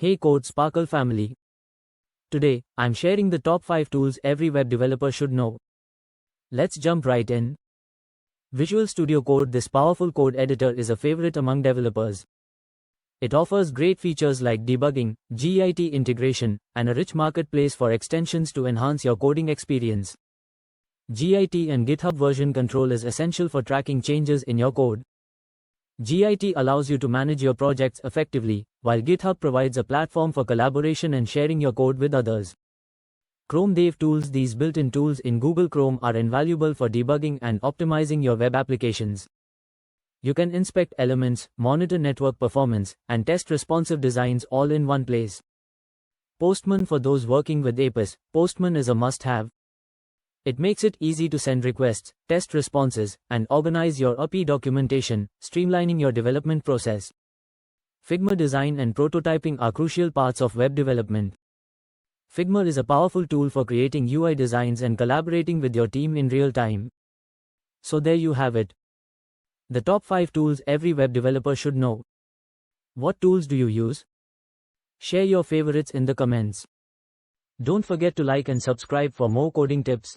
Hey Code Sparkle family. Today, I'm sharing the top 5 tools every web developer should know. Let's jump right in. Visual Studio Code. This powerful code editor is a favorite among developers. It offers great features like debugging, Git integration, and a rich marketplace for extensions to enhance your coding experience. Git and GitHub version control is essential for tracking changes in your code. Git allows you to manage your projects effectively, while GitHub provides a platform for collaboration and sharing your code with others. Chrome Dev Tools. These built-in tools in Google Chrome are invaluable for debugging and optimizing your web applications. You can inspect elements, monitor network performance, and test responsive designs all in one place. Postman. For those working with Apis, Postman is a must-have. It makes it easy to send requests, test responses, and organize your API documentation, streamlining your development process. Figma. Design and prototyping are crucial parts of web development. Figma is a powerful tool for creating UI designs and collaborating with your team in real time. So there you have it. The top 5 tools every web developer should know. What tools do you use? Share your favorites in the comments. Don't forget to like and subscribe for more coding tips.